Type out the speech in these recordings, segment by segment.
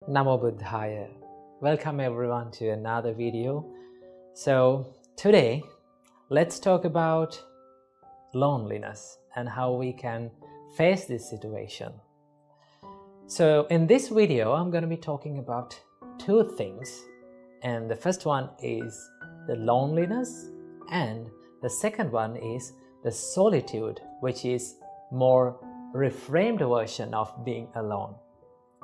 Namo Buddhaya. Welcome everyone to another video. So today, let's talk about loneliness and how we can face this situation. So in this video, I'm going to be talking about two things. And the first one is the loneliness, and the second one is the solitude, which is more reframed version of being alone.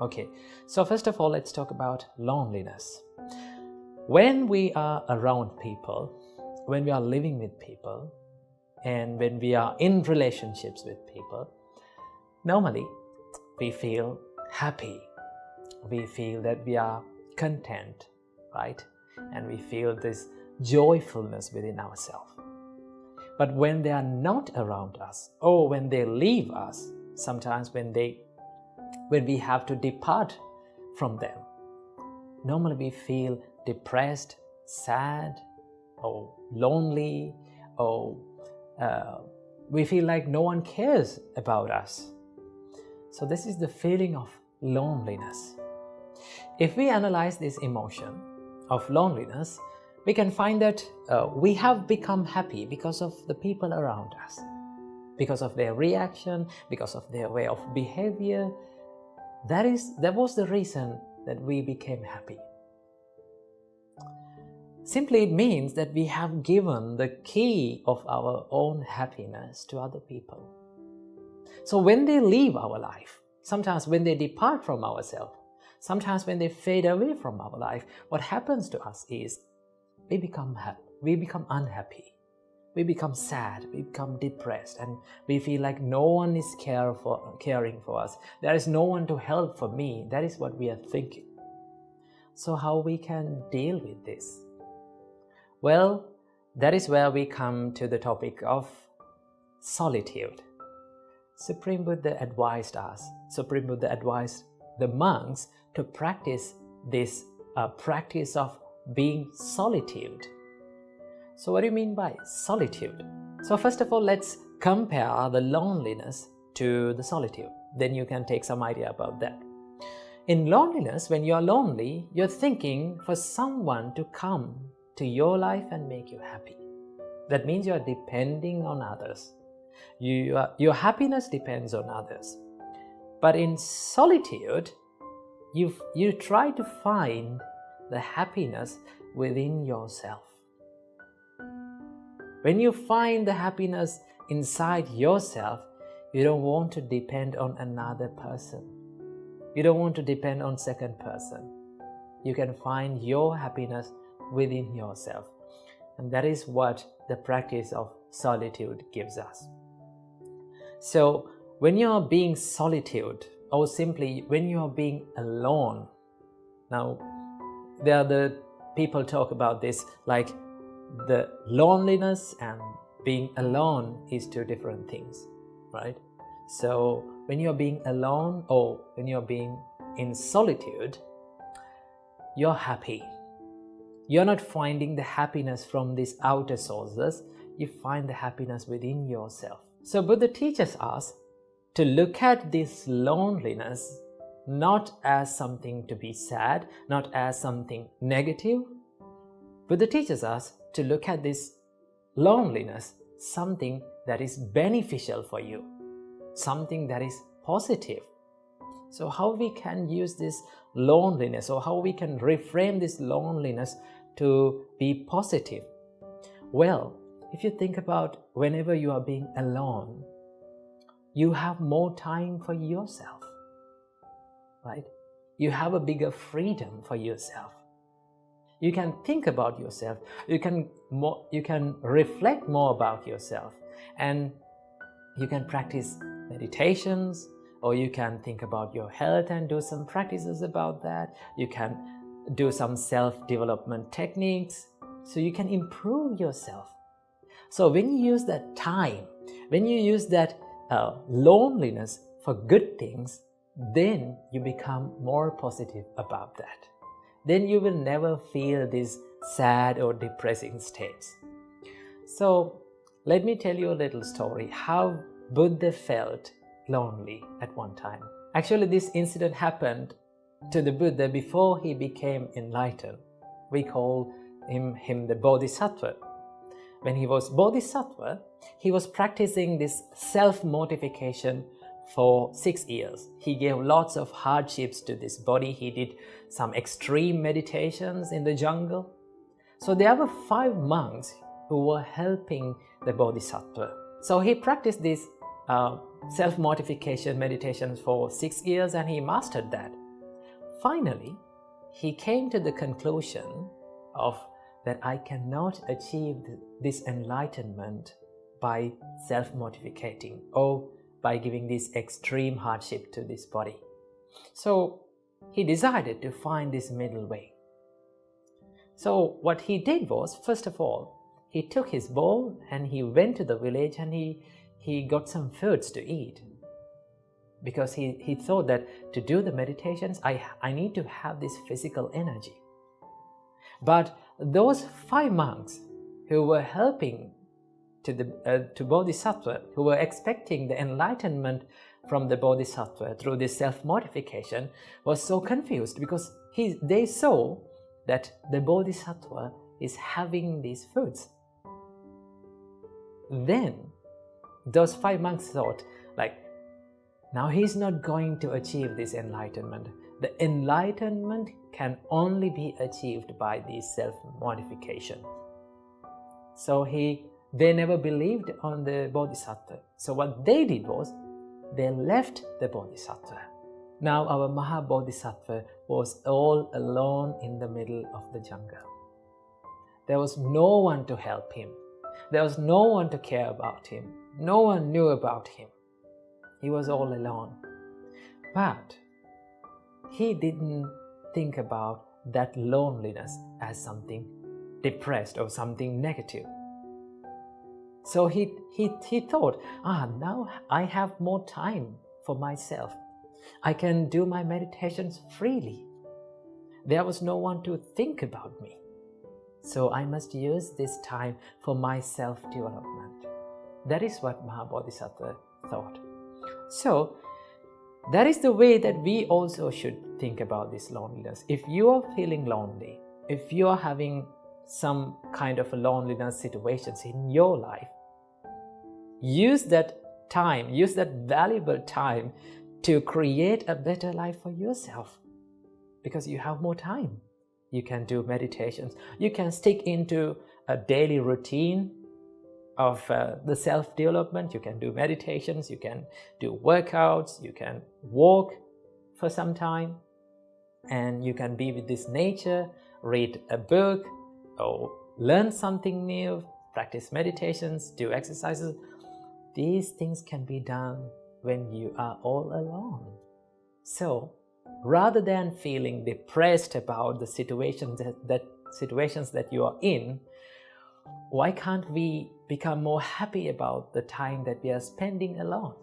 Okay, so first of all, let's talk about loneliness. When we are around people, when we are living with people, and when we are in relationships with people, normally we feel happy. We feel that we are content, right? And we feel this joyfulness within ourselves. But when they are not around us, or when they leave us, sometimes when we have to depart from them, normally we feel depressed, sad, or lonely, or we feel like no one cares about us. So this is the feeling of loneliness. If we analyze this emotion of loneliness, we can find that we have become happy because of the people around us, because of their reaction, because of their way of behavior. That was the reason that we became happy. Simply it means that we have given the key of our own happiness to other people. So when they leave our life, sometimes when they depart from ourselves, sometimes when they fade away from our life, what happens to us is we become unhappy. We become sad, we become depressed, and we feel like no one is caring for us. There is no one to help for me. That is what we are thinking. So how we can deal with this? Well, that is where we come to the topic of solitude. Supreme Buddha advised the monks to practice this practice of being solitude. So what do you mean by solitude? So first of all, let's compare the loneliness to the solitude. Then you can take some idea about that. In loneliness, when you're lonely, you're thinking for someone to come to your life and make you happy. That means you're depending on others. Your happiness depends on others. But in solitude, you try to find the happiness within yourself. When you find the happiness inside yourself, you don't want to depend on another person. You don't want to depend on second person. You can find your happiness within yourself. And that is what the practice of solitude gives us. So when you're being solitude, or simply when you're being alone, now there are the people talk about this like the loneliness and being alone is two different things, right? So when you're being alone or when you're being in solitude, you're happy. You're not finding the happiness from these outer sources. You find the happiness within yourself. So Buddha teaches us to look at this loneliness not as something to be sad, not as something negative. Buddha teaches us to look at this loneliness, something that is beneficial for you, something that is positive. So how we can use this loneliness, or how we can reframe this loneliness to be positive? Well, if you think about whenever you are being alone, you have more time for yourself, right? You have a bigger freedom for yourself. You can think about yourself. You can reflect more about yourself, and you can practice meditations, or you can think about your health and do some practices about that. You can do some self-development techniques, so you can improve yourself. So when you use that time, when you use that loneliness for good things, then you become more positive about that. Then you will never feel these sad or depressing states. So let me tell you a little story how Buddha felt lonely at one time. Actually, this incident happened to the Buddha before he became enlightened. We call him the Bodhisattva. When he was Bodhisattva, he was practicing this self-mortification for 6 years. He gave lots of hardships to this body. He did some extreme meditations in the jungle. So there were 5 monks who were helping the Bodhisattva. So he practiced these self-mortification meditations for 6 years and he mastered that. Finally, he came to the conclusion of that I cannot achieve this enlightenment by self-mortificating or by giving this extreme hardship to this body. So he decided to find this middle way. So what he did was, first of all, he took his bowl and he went to the village and he got some foods to eat. Because he thought that to do the meditations, I need to have this physical energy. But those 5 monks who were helping to Bodhisattva, who were expecting the enlightenment from the Bodhisattva through this self-mortification, was so confused because they saw that the Bodhisattva is having these foods. Then those 5 monks thought, now he's not going to achieve this enlightenment. The enlightenment can only be achieved by this self-mortification. So they never believed on the Bodhisattva. So what they did was, they left the Bodhisattva. Now our Maha Bodhisattva was all alone in the middle of the jungle. There was no one to help him. There was no one to care about him. No one knew about him. He was all alone. But he didn't think about that loneliness as something depressed or something negative. So he thought, now I have more time for myself. I can do my meditations freely. There was no one to think about me. So I must use this time for my self-development. That is what Maha Bodhisattva thought. So that is the way that we also should think about this loneliness. If you are feeling lonely, if you are having some kind of a loneliness situations in your life, use that time, use that valuable time to create a better life for yourself, because you have more time. You can do meditations. You can stick into a daily routine of the self-development. You can do meditations, you can do workouts, you can walk for some time, and you can be with this nature, read a book, or learn something new, practice meditations, do exercises. These things can be done when you are all alone. So, rather than feeling depressed about the situations that you are in, why can't we become more happy about the time that we are spending alone,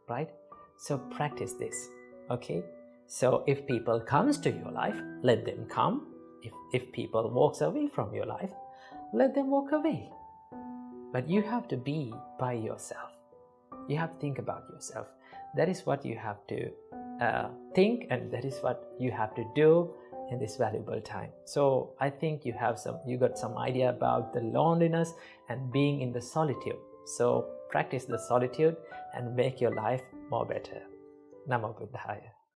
right? So practice this, okay? So if people comes to your life, let them come. If people walks away from your life, let them walk away. But you have to be by yourself. You have to think about yourself. That is what you have to think, and that is what you have to do in this valuable time. So I think you got some idea about the loneliness and being in the solitude. So practice the solitude and make your life more better. Namo Buddhaya.